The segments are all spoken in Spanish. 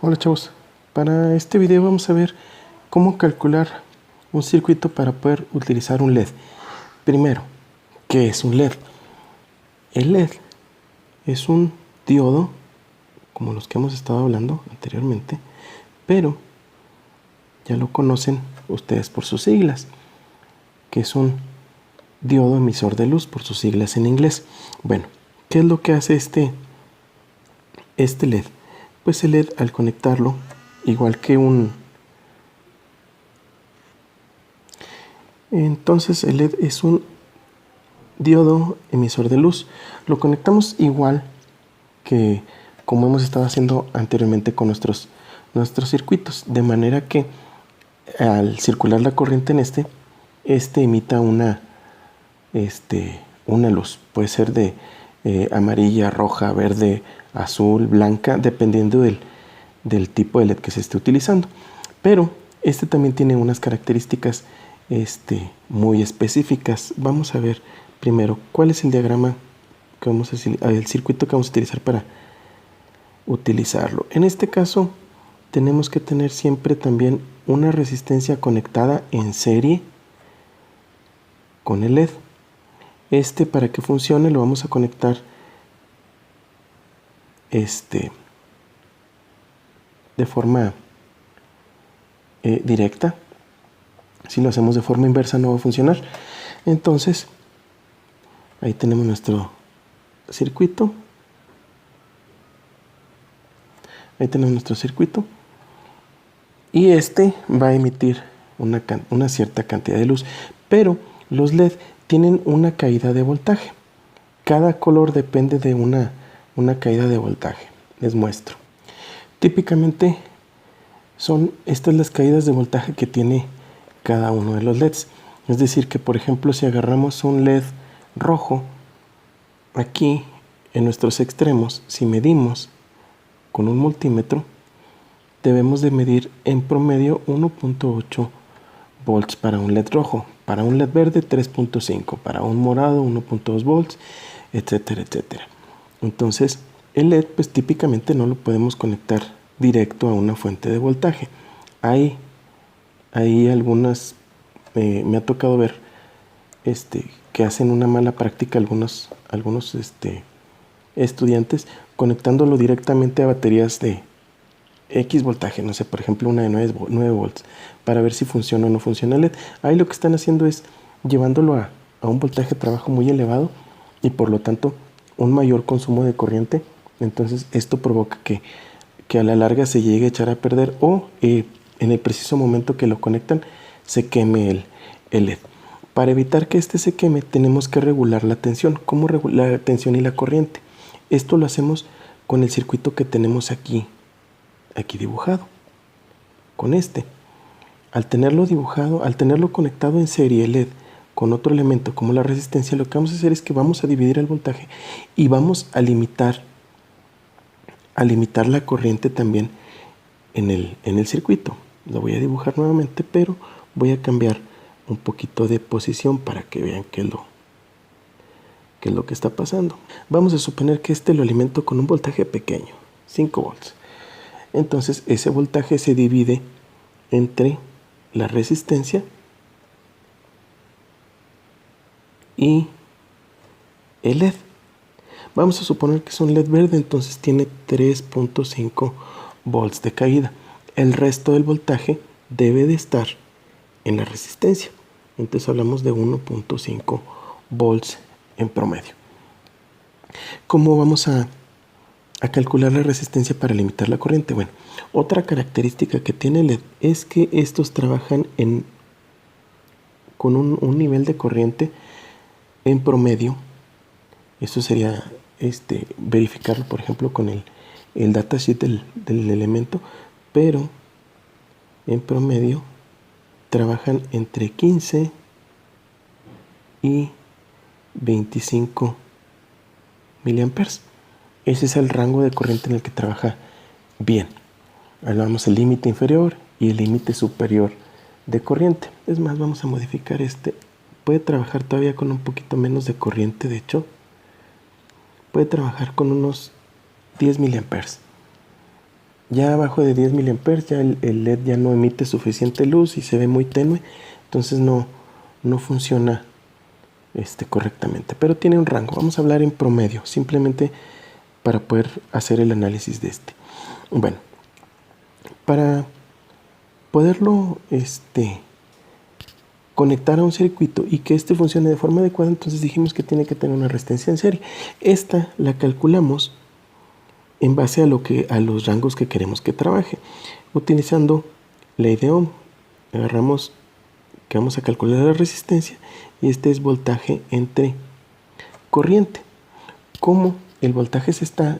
Hola chavos, para este video vamos a ver cómo calcular un circuito para poder utilizar un LED. Primero, ¿qué es un LED? El LED es un diodo, como los que hemos estado hablando anteriormente, pero ya lo conocen ustedes por sus siglas, que es un diodo emisor de luz por sus siglas en inglés. Bueno, ¿qué es lo que hace este LED? Pues el LED, al conectarlo, igual que entonces el LED es un diodo emisor de luz. Lo conectamos igual que como hemos estado haciendo anteriormente con nuestros circuitos, de manera que al circular la corriente en este emita una luz. Puede ser de amarilla, roja, verde, azul, blanca, dependiendo del tipo de LED que se esté utilizando. Pero este también tiene unas características muy específicas. Vamos a ver primero cuál es el diagrama que el circuito que vamos a utilizar para utilizarlo. En este caso tenemos que tener siempre también una resistencia conectada en serie con el LED. Para que funcione lo vamos a conectar de forma directa. Si lo hacemos de forma inversa no va a funcionar. Entonces ahí tenemos nuestro circuito. Ahí tenemos nuestro circuito. Y va a emitir una cierta cantidad de luz. Pero los LED tienen una caída de voltaje. Cada color depende de una caída de voltaje. Les muestro. Típicamente son estas las caídas de voltaje que tiene cada uno de los LEDs. Es decir que, por ejemplo, si agarramos un LED rojo, aquí en nuestros extremos, si medimos con un multímetro, debemos de medir en promedio 1.8 volts para un LED rojo, para un LED verde 3.5, para un morado 1.2 volts, etcétera, etcétera. Entonces el LED pues típicamente no lo podemos conectar directo a una fuente de voltaje. Hay algunas, me ha tocado ver que hacen una mala práctica algunos estudiantes conectándolo directamente a baterías de X voltaje, no sé, por ejemplo una de 9 volts, para ver si funciona o no funciona el LED. Ahí lo que están haciendo es llevándolo a un voltaje de trabajo muy elevado y por lo tanto un mayor consumo de corriente. Entonces esto provoca que a la larga se llegue a echar a perder o en el preciso momento que lo conectan se queme el LED. Para evitar que se queme tenemos que regular la tensión. ¿Cómo regular la tensión y la corriente? Esto lo hacemos con el circuito que tenemos aquí dibujado, con al tenerlo dibujado, al tenerlo conectado en serie LED con otro elemento como la resistencia, lo que vamos a hacer es que vamos a dividir el voltaje y vamos a limitar la corriente también en el circuito. Lo voy a dibujar nuevamente, pero voy a cambiar un poquito de posición para que vean qué es lo que está pasando. Vamos a suponer que lo alimento con un voltaje pequeño, 5 volts. Entonces ese voltaje se divide entre la resistencia y el LED. Vamos a suponer que es un LED verde, entonces tiene 3.5 volts de caída. El resto del voltaje debe de estar en la resistencia. Entonces hablamos de 1.5 volts en promedio. ¿Cómo vamos a calcular la resistencia para limitar la corriente? Bueno, otra característica que tiene el LED es que estos trabajan con un nivel de corriente en promedio. Eso sería verificarlo, por ejemplo, con el datasheet del elemento, pero en promedio trabajan entre 15 y 25 miliamperes. Ese es el rango de corriente en el que trabaja bien. Hablamos del límite inferior y el límite superior de corriente. Es más, vamos a modificar puede trabajar todavía con un poquito menos de corriente. De hecho, puede trabajar con unos 10 miliamperes. ya abajo de 10 miliamperes ya el LED ya no emite suficiente luz y se ve muy tenue, entonces no funciona correctamente, pero tiene un rango. Vamos a hablar en promedio, simplemente para poder hacer el análisis de este. Bueno, para poderlo conectar a un circuito y que funcione de forma adecuada, entonces dijimos que tiene que tener una resistencia en serie. Esta la calculamos en base a los rangos que queremos que trabaje, utilizando ley de Ohm. Agarramos que vamos a calcular la resistencia y este es voltaje entre corriente. Como el voltaje se está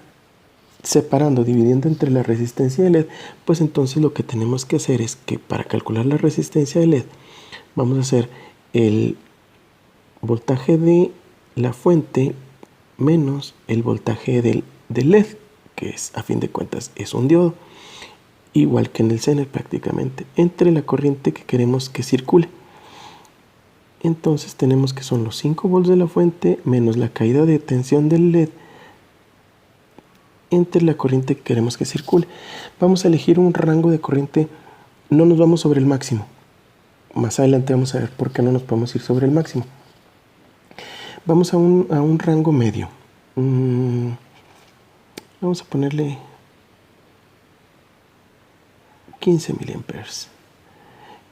separando, dividiendo entre la resistencia de LED, pues entonces lo que tenemos que hacer es que para calcular la resistencia de LED vamos a hacer el voltaje de la fuente menos el voltaje del LED, que es, a fin de cuentas, es un diodo, igual que en el Zener prácticamente, entre la corriente que queremos que circule. Entonces tenemos que son los 5 volts de la fuente menos la caída de tensión del LED entre la corriente que queremos que circule. Vamos a elegir un rango de corriente, no nos vamos sobre el máximo. Más adelante vamos a ver por qué no nos podemos ir sobre el máximo. Vamos a un rango medio. Vamos a ponerle 15 miliamperes.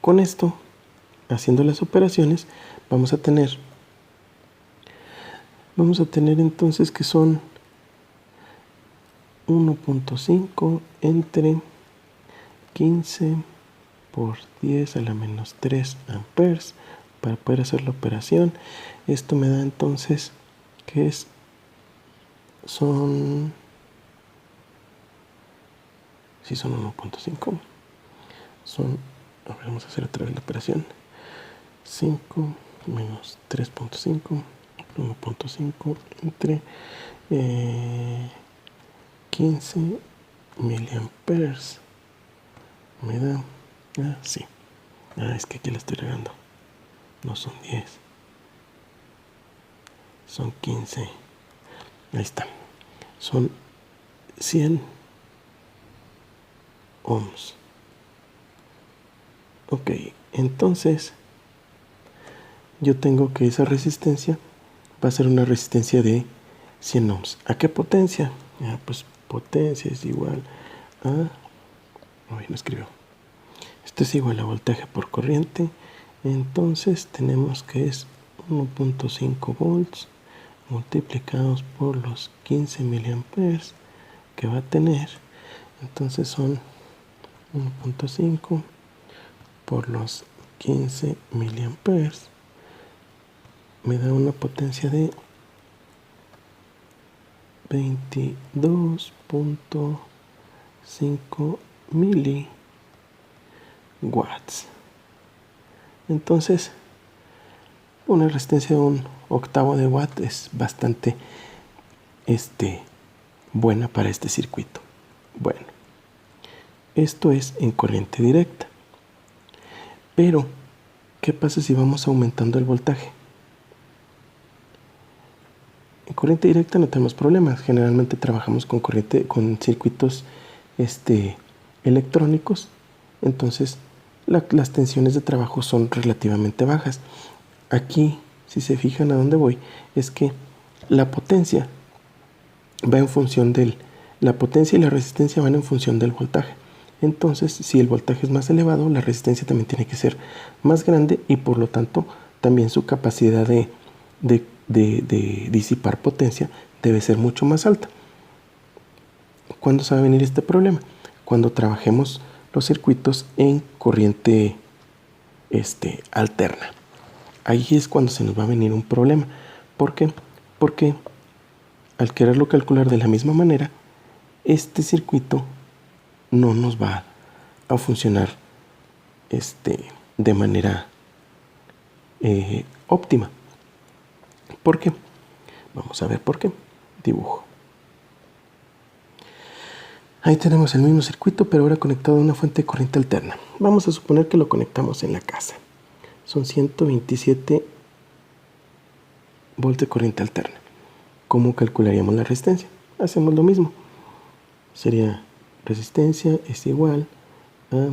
Con esto, haciendo las operaciones, vamos a tener entonces que son 1.5 entre 15 por 10 a la menos 3 amperes para poder hacer la operación. Esto me da entonces que son 1.5. A ver, vamos a hacer otra vez la operación. 5 menos 3.5, 1.5 entre 15 miliamperes. Me da, sí. Es que aquí la estoy regando. No son 10. Son 15. Ahí está. Son 100 ohms. Ok, entonces yo tengo que esa resistencia va a ser una resistencia de 100 ohms. ¿A qué potencia? Pues potencia es igual a... no escribió. Esto es igual a voltaje por corriente. Entonces tenemos que es 1.5 volts multiplicados por los 15 miliamperes que va a tener. Entonces son 1.5 por los 15 miliamperes. Me da una potencia de 22.5 miliwatts. Entonces, una resistencia de 1/8 de watt es bastante buena para este circuito. Bueno, esto es en corriente directa. Pero, ¿qué pasa si vamos aumentando el voltaje? En corriente directa no tenemos problemas. Generalmente trabajamos con circuitos electrónicos. Entonces, las tensiones de trabajo son relativamente bajas. Aquí, si se fijan a dónde voy, es que la potencia va en función la potencia y la resistencia van en función del voltaje. Entonces, si el voltaje es más elevado, la resistencia también tiene que ser más grande y por lo tanto también su capacidad de disipar potencia debe ser mucho más alta. ¿Cuándo se va a venir este problema? Cuando trabajemos los circuitos en corriente alterna. Ahí es cuando se nos va a venir un problema. ¿Por qué? Porque al quererlo calcular de la misma manera, este circuito no nos va a funcionar de manera óptima. ¿Por qué? Vamos a ver por qué. Dibujo. Ahí tenemos el mismo circuito, pero ahora conectado a una fuente de corriente alterna. Vamos a suponer que lo conectamos en la casa. Son 127 volts de corriente alterna. ¿Cómo calcularíamos la resistencia? Hacemos lo mismo. Sería resistencia es igual a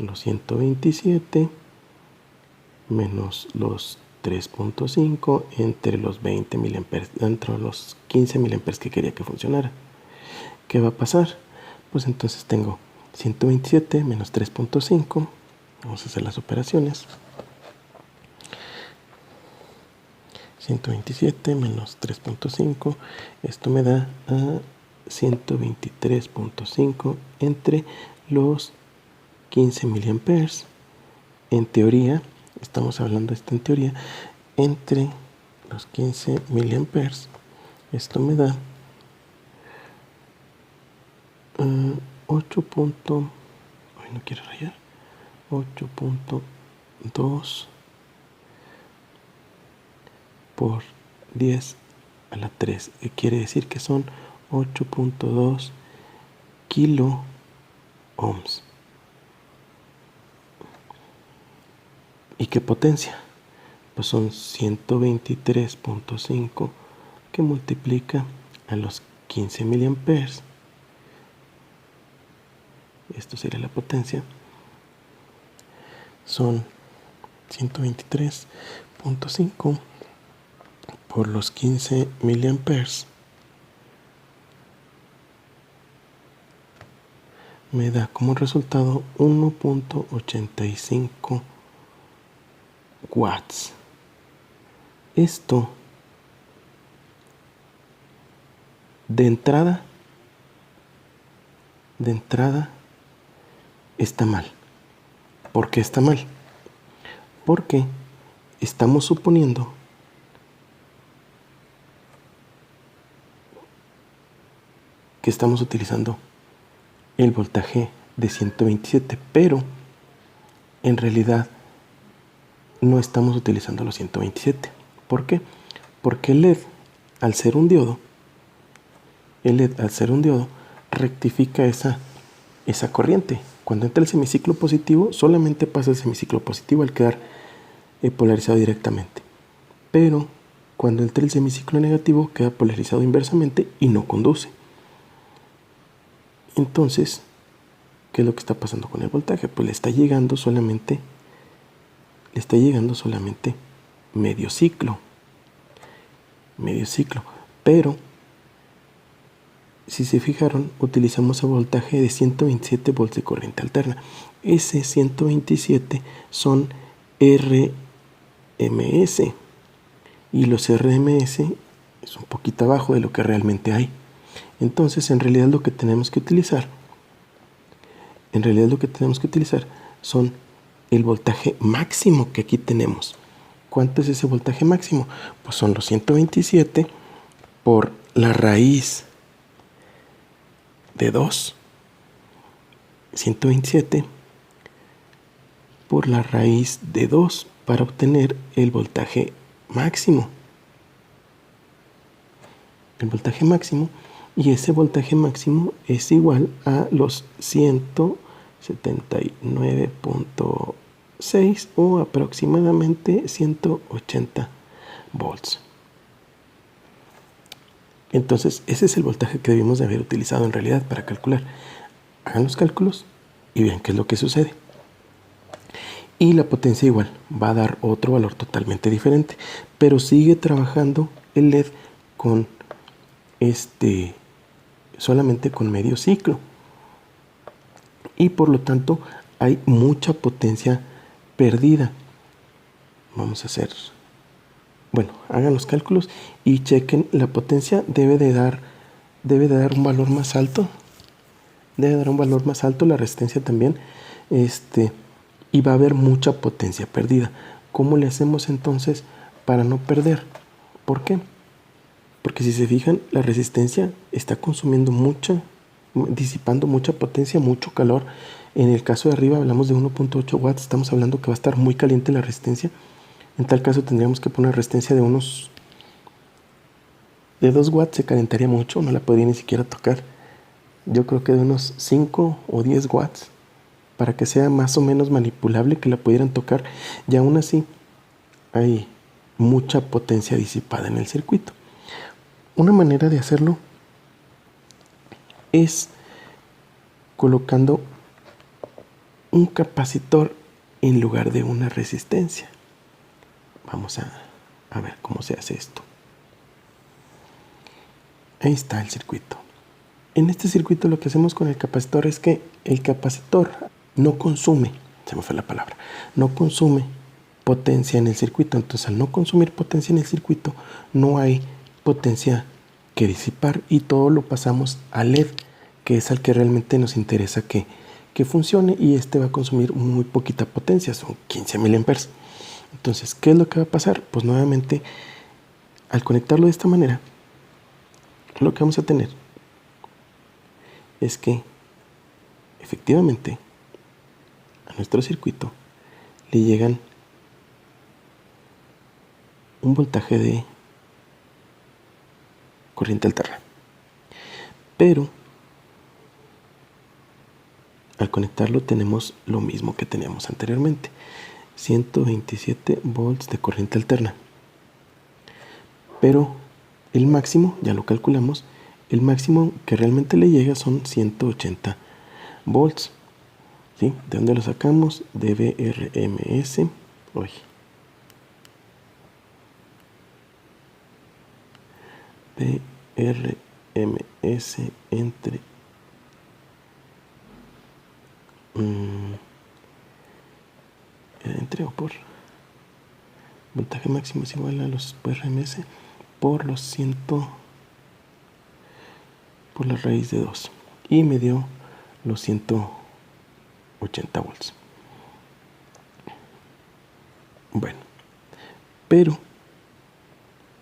los 127 menos los 3.5 entre los 20 miliamperes, entre los 15 miliamperes que quería que funcionara. ¿Qué va a pasar? Pues entonces tengo 127 menos 3.5. Vamos a hacer las operaciones. 127 menos 3.5. Esto me da a 123.5 entre los 15 miliamperes. En teoría, estamos hablando de esto en teoría, entre los 15 miliamperes. Esto me da 8.2 por 10 a la 3, que quiere decir que son 8.2 kilo ohms. ¿Y qué potencia? Pues son 123.5 que multiplica a los 15 miliamperes. Esto sería la potencia. Son 123.5 por los 15 miliamperes. Me da como resultado 1.85 watts. Esto de entrada está mal. ¿Por qué está mal? Porque estamos suponiendo que estamos utilizando el voltaje de 127, pero en realidad no estamos utilizando los 127. ¿Por qué? Porque el LED, al ser un diodo, rectifica esa corriente. Cuando entra el semiciclo positivo, solamente pasa el semiciclo positivo al quedar polarizado directamente. Pero cuando entra el semiciclo negativo, queda polarizado inversamente y no conduce. Entonces, ¿qué es lo que está pasando con el voltaje? Pues le está llegando solamente medio ciclo. Pero si se fijaron, utilizamos el voltaje de 127 volts de corriente alterna. Ese 127 son RMS, y los RMS es un poquito abajo de lo que realmente hay. Entonces, en realidad lo que tenemos que utilizar son el voltaje máximo que aquí tenemos. ¿Cuánto es ese voltaje máximo? Pues son los 127 por la raíz de 2. 127 por la raíz de 2 para obtener el voltaje máximo. Y ese voltaje máximo es igual a los 179.6 o aproximadamente 180 volts. Entonces, ese es el voltaje que debimos de haber utilizado en realidad para calcular. Hagan los cálculos y vean qué es lo que sucede. Y la potencia igual va a dar otro valor totalmente diferente, pero sigue trabajando el LED con solamente con medio ciclo, y por lo tanto hay mucha potencia perdida. Vamos a hacer, hagan los cálculos y chequen. La potencia debe de dar un valor más alto, la resistencia también, y va a haber mucha potencia perdida. ¿Cómo le hacemos entonces para no perder? ¿Por qué? Porque si se fijan, la resistencia está disipando mucha potencia, mucho calor. En el caso de arriba hablamos de 1.8 watts, estamos hablando que va a estar muy caliente la resistencia. En tal caso tendríamos que poner resistencia de 2 watts, se calentaría mucho, no la podría ni siquiera tocar. Yo creo que de unos 5 o 10 watts, para que sea más o menos manipulable, que la pudieran tocar, y aún así hay mucha potencia disipada en el circuito. Una manera de hacerlo es colocando un capacitor en lugar de una resistencia. Vamos a ver cómo se hace esto. Ahí está el circuito. En este circuito lo que hacemos con el capacitor es que el capacitor no consume, se me fue la palabra, no consume potencia en el circuito. Entonces, al no consumir potencia en el circuito, no hay potencia que disipar y todo lo pasamos al LED, que es al que realmente nos interesa que funcione, y este va a consumir muy poquita potencia, son 15 miliamperes. Entonces, ¿qué es lo que va a pasar? Pues nuevamente, al conectarlo de esta manera, lo que vamos a tener es que efectivamente a nuestro circuito le llegan un voltaje de corriente alterna, pero al conectarlo tenemos lo mismo que teníamos anteriormente, 127 volts de corriente alterna, pero el máximo, ya lo calculamos, el máximo que realmente le llega son 180 volts. ¿Sí? ¿De dónde lo sacamos? De VRMS. Uy. VRMS entre o por voltaje máximo es igual a los VRMS por los 100 por la raíz de 2, y me dio los 180 volts. Bueno, pero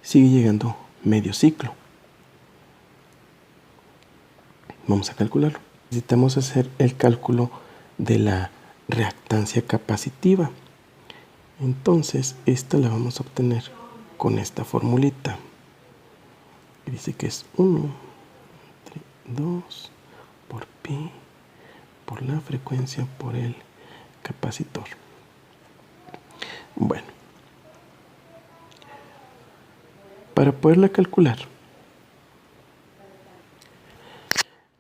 sigue llegando medio ciclo. Vamos a calcularlo. Necesitamos hacer el cálculo de la reactancia capacitiva. Entonces, esta la vamos a obtener con esta formulita. Dice que es 1 entre 2 por pi por la frecuencia por el capacitor. Bueno, para poderla calcular,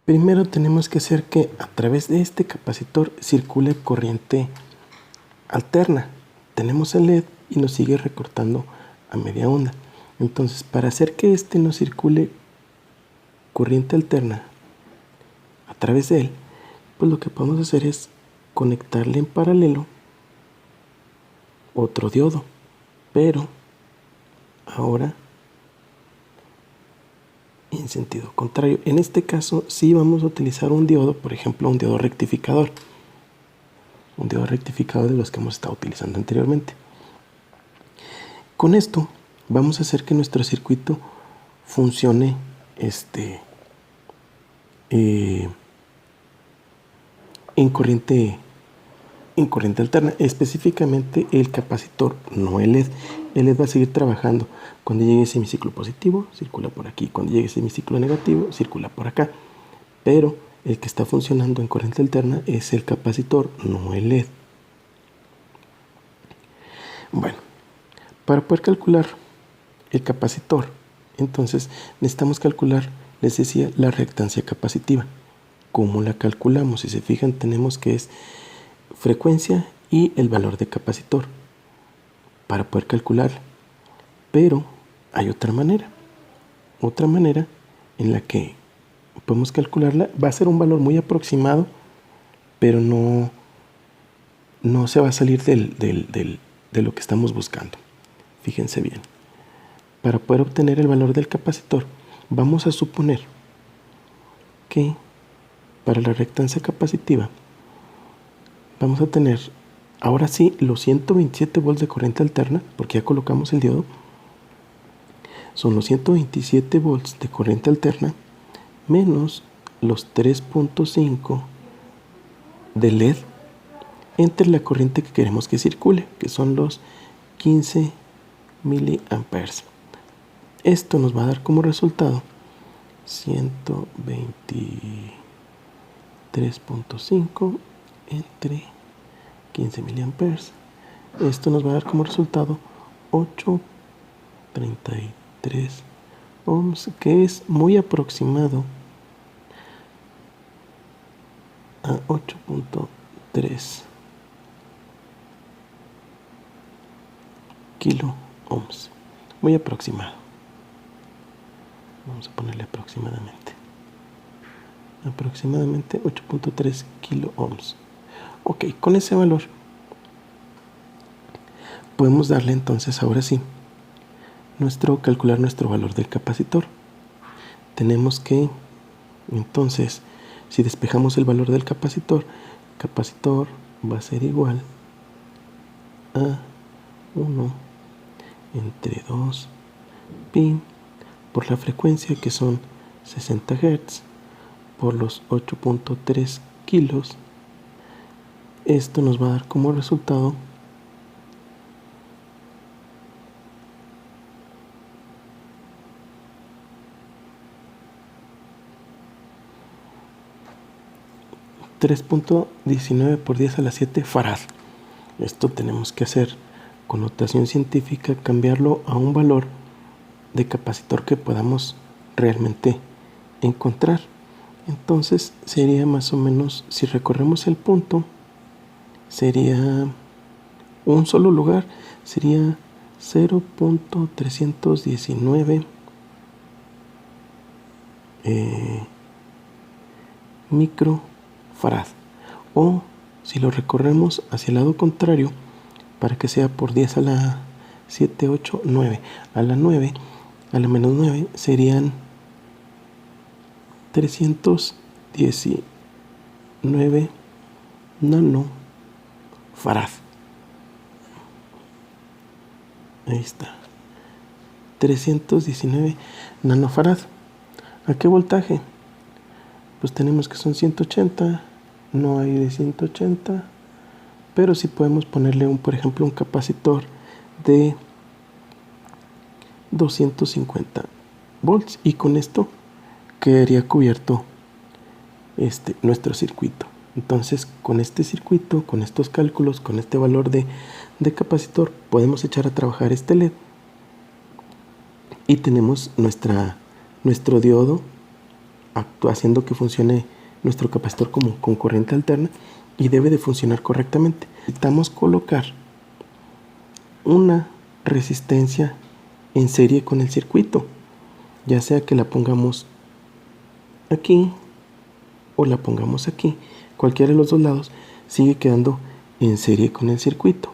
primero tenemos que hacer que a través de este capacitor circule corriente alterna. Tenemos el LED y nos sigue recortando a media onda. Entonces, para hacer que este nos circule corriente alterna a través de él, pues lo que podemos hacer es conectarle en paralelo otro diodo, pero ahora en sentido contrario. En este caso sí vamos a utilizar un diodo, por ejemplo un diodo rectificador de los que hemos estado utilizando anteriormente. Con esto vamos a hacer que nuestro circuito funcione en corriente alterna, específicamente el capacitor, no el LED. El LED va a seguir trabajando. Cuando llegue semiciclo positivo, circula por aquí. Cuando llegue semiciclo negativo, circula por acá. Pero el que está funcionando en corriente alterna es el capacitor, no el LED. Bueno, para poder calcular el capacitor, entonces necesitamos calcular, les decía, la reactancia capacitiva. ¿Cómo la calculamos? Si se fijan, tenemos que es frecuencia y el valor de capacitor para poder calcular. Pero hay otra manera en la que podemos calcularla. Va a ser un valor muy aproximado, pero no se va a salir de lo que estamos buscando. Fíjense bien, para poder obtener el valor del capacitor, vamos a suponer que para la reactancia capacitiva vamos a tener ahora sí los 127 volts de corriente alterna, porque ya colocamos el diodo. Son los 127 volts de corriente alterna menos los 3.5 de LED entre la corriente que queremos que circule, que son los 15 miliamperes. Esto nos va a dar como resultado 123.5 entre 15 miliamperes. Esto nos va a dar como resultado 8.33 ohms, que es muy aproximado a 8.3 kilo ohms. Muy aproximado. Vamos a ponerle aproximadamente. Aproximadamente 8.3 kilo ohms. Ok, con ese valor podemos darle entonces ahora sí calcular nuestro valor del capacitor. Tenemos que entonces, si despejamos el valor del capacitor va a ser igual a 1 entre 2 pi por la frecuencia, que son 60 Hz, por los 8.3 kilos. Esto nos va a dar como resultado 3.19 por 10 a la 7 farad. Esto tenemos que hacer con notación científica, cambiarlo a un valor de capacitor que podamos realmente encontrar. Entonces sería más o menos, si recorremos el punto, sería un solo lugar, sería 0.319 microfarad. O si lo recorremos hacia el lado contrario, para que sea por 10 a la 7, 8, 9. A la 9, a la menos 9 serían 319 nanofarad. Ahí está. 319 nanofarad. ¿A qué voltaje? Pues tenemos que son 180. No hay de 180. Pero sí podemos ponerle por ejemplo, un capacitor de 250 volts. Y con esto quedaría cubierto nuestro circuito. Entonces, con este circuito, con estos cálculos, con este valor de capacitor, podemos echar a trabajar este LED. Y tenemos nuestro diodo haciendo que funcione nuestro capacitor como con corriente alterna, y debe de funcionar correctamente. Necesitamos colocar una resistencia en serie con el circuito, ya sea que la pongamos aquí o la pongamos aquí. Cualquiera de los dos lados sigue quedando en serie con el circuito.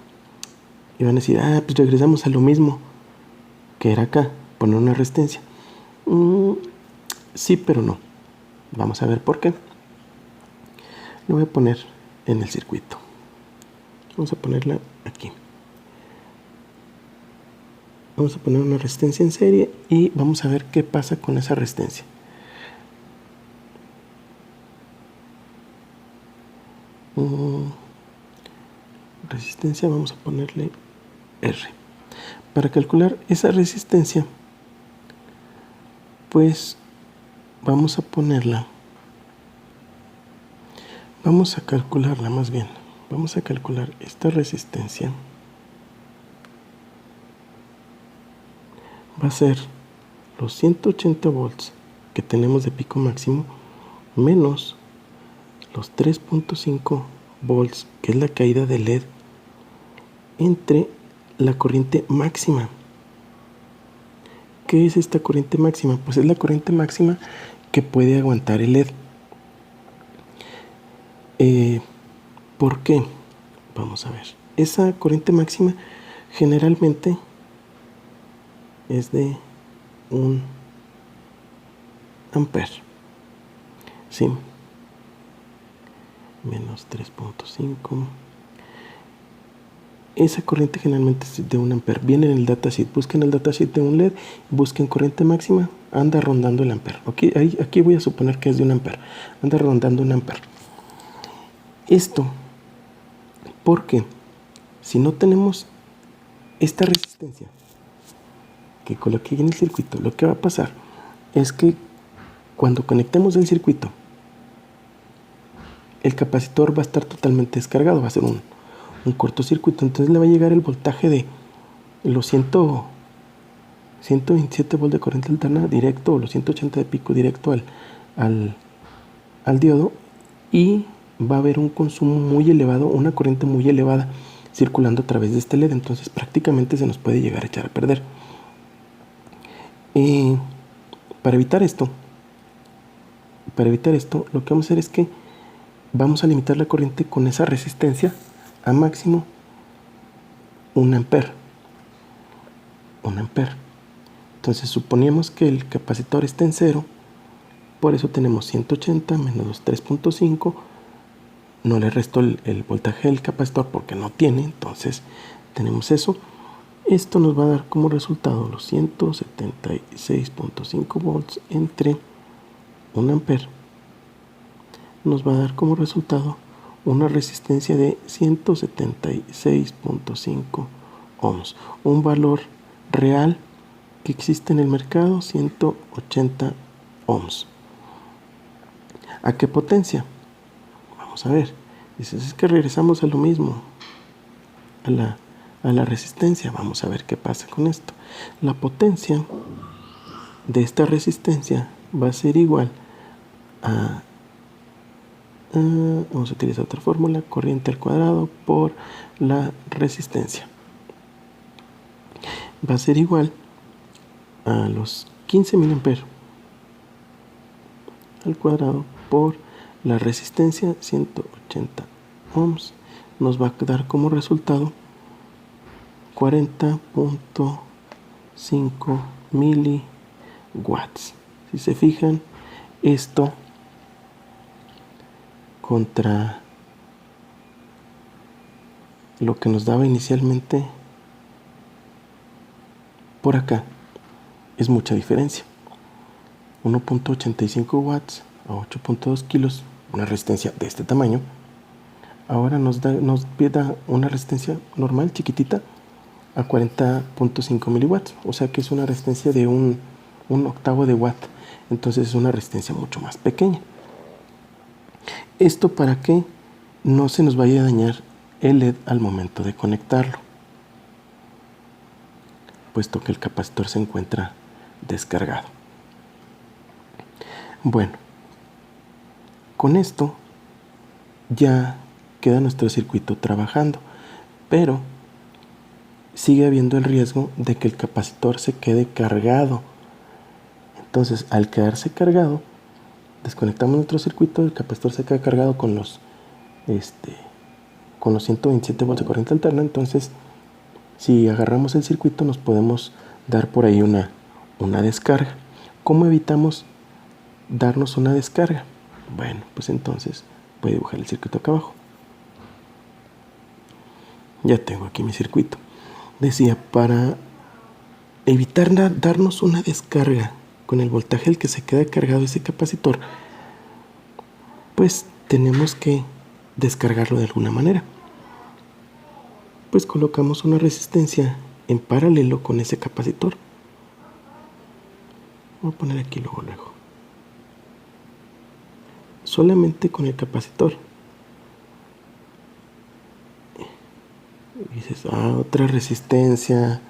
Y van a decir, pues regresamos a lo mismo que era acá, poner una resistencia. Sí, pero no. Vamos a ver por qué. Lo voy a poner en el circuito. Vamos a ponerla aquí. Vamos a poner una resistencia en serie y vamos a ver qué pasa con esa resistencia. Resistencia, vamos a ponerle R. Para calcular esa resistencia, pues vamos a ponerla, vamos a calcularla más bien. Vamos a calcular esta resistencia. Va a ser los 180 volts que tenemos de pico máximo menos los 3.5 volts, que es la caída del LED, entre la corriente máxima. ¿Qué es esta corriente máxima? Pues es la corriente máxima que puede aguantar el LED. ¿Por qué? Vamos a ver. Esa corriente máxima generalmente es de 1 ampere. ¿Sí? Menos 3.5. Esa corriente generalmente es de 1 ampere. Viene en el datasheet. Busquen el datasheet de un LED. Busquen corriente máxima. Anda rondando el ampere. Aquí voy a suponer que es de 1 ampere. Anda rondando 1 ampere. Esto porque si no tenemos esta resistencia que coloqué en el circuito, lo que va a pasar es que cuando conectemos el circuito, el capacitor va a estar totalmente descargado, va a ser un cortocircuito. Entonces le va a llegar el voltaje de los 127 volts de corriente alterna directo, o los 180 de pico directo al diodo, y va a haber un consumo muy elevado, una corriente muy elevada circulando a través de este LED, entonces prácticamente se nos puede llegar a echar a perder. Para evitar esto, lo que vamos a hacer es que vamos a limitar la corriente con esa resistencia a máximo 1 ampere. 1 ampere. Entonces suponemos que el capacitor está en 0, por eso tenemos 180 menos 3.5. No le resto el voltaje del capacitor porque no tiene, entonces tenemos eso. Esto nos va a dar como resultado los 176.5 volts entre 1 ampere. Nos va a dar como resultado una resistencia de 176.5 ohms. Un valor real que existe en el mercado, 180 ohms. ¿A qué potencia? Vamos a ver. Dices, es que regresamos a lo mismo, a la resistencia. Vamos a ver qué pasa con esto. La potencia de esta resistencia va a ser igual a vamos a utilizar otra fórmula, corriente al cuadrado por la resistencia. Va a ser igual a los 15 mA al cuadrado por la resistencia, 180 ohms. Nos va a dar como resultado 40.5 miliwatts. Si se fijan, esto contra lo que nos daba inicialmente por acá es mucha diferencia. 1.85 watts a 8.2 kilos, una resistencia de este tamaño. Ahora nos da una resistencia normal, chiquitita, a 40.5 miliwatts, o sea que es una resistencia de un octavo de watt. Entonces es una resistencia mucho más pequeña. Esto para que no se nos vaya a dañar el LED al momento de conectarlo, puesto que el capacitor se encuentra descargado. Bueno, con esto ya queda nuestro circuito trabajando, pero sigue habiendo el riesgo de que el capacitor se quede cargado. Entonces, al quedarse cargado, desconectamos nuestro circuito, el capacitor se queda cargado con los 127 volts de corriente alterna. Entonces, si agarramos el circuito, nos podemos dar por ahí una descarga. ¿Cómo evitamos darnos una descarga? Bueno, pues entonces voy a dibujar el circuito acá abajo. Ya tengo aquí mi circuito. Decía, para evitar darnos una descarga con el voltaje al que se queda cargado ese capacitor, pues tenemos que descargarlo de alguna manera. Pues colocamos una resistencia en paralelo con ese capacitor. Voy a poner aquí luego. Solamente con el capacitor. Y dices, otra resistencia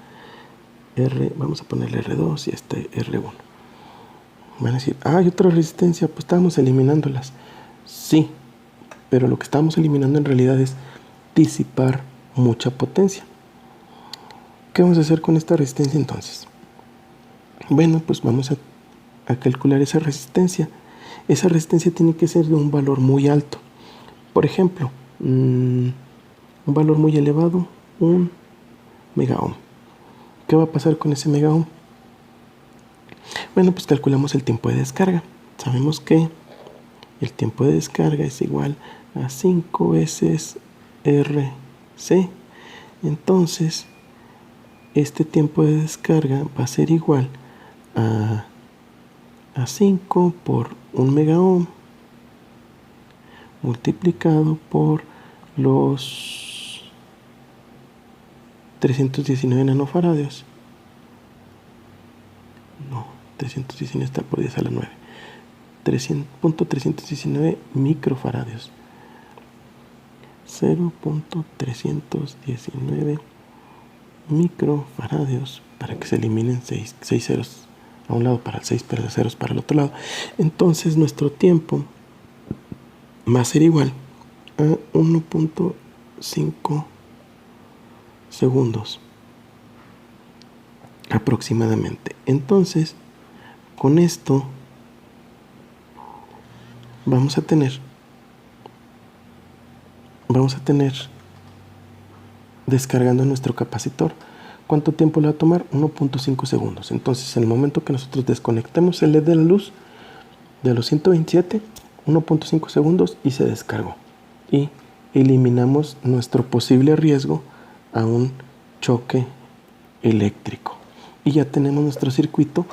R, vamos a ponerle R2 y este R1. Van a decir, hay otra resistencia, pues estábamos eliminándolas. Sí, pero lo que estamos eliminando en realidad es disipar mucha potencia. ¿Qué vamos a hacer con esta resistencia entonces? Bueno, pues vamos a calcular esa resistencia. Esa resistencia tiene que ser de un valor muy alto. Por ejemplo, un valor muy elevado, 1 megaohm. ¿Qué va a pasar con ese megaohm? Bueno, pues calculamos el tiempo de descarga. Sabemos que el tiempo de descarga es igual a 5 veces RC. Entonces, este tiempo de descarga va a ser igual a 5 por 1 megaohm multiplicado por los 319 nanofaradios. No, 319 está por 10 a la 9. 319 microfaradios. 0.319 microfaradios, para que se eliminen 6 ceros a un lado, para el 6 ceros para el otro lado. Entonces nuestro tiempo va a ser igual a 1.5 segundos aproximadamente. Entonces, con esto vamos a tener descargando nuestro capacitor. ¿Cuánto tiempo le va a tomar? 1.5 segundos. Entonces, en el momento que nosotros desconectemos el LED de la luz de los 127, 1.5 segundos y se descargó. Y eliminamos nuestro posible riesgo a un choque eléctrico. Y ya tenemos nuestro circuito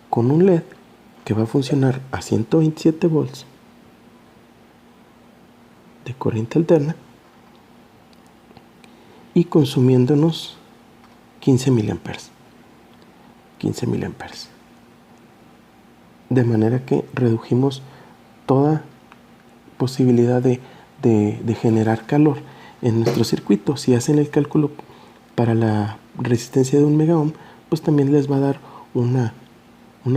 con un LED que va a funcionar a 127 volts de corriente alterna y consumiéndonos 15 miliamperes. De manera que redujimos toda posibilidad de generar calor en nuestro circuito. Si hacen el cálculo para la resistencia de 1 mega ohm, pues también les va a dar una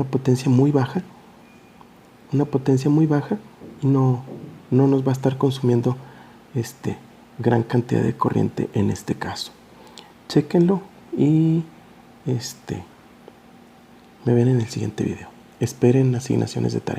potencia muy baja. Y no nos va a estar consumiendo gran cantidad de corriente en este caso. Chéquenlo y me ven en el siguiente video. Esperen asignaciones de tarea.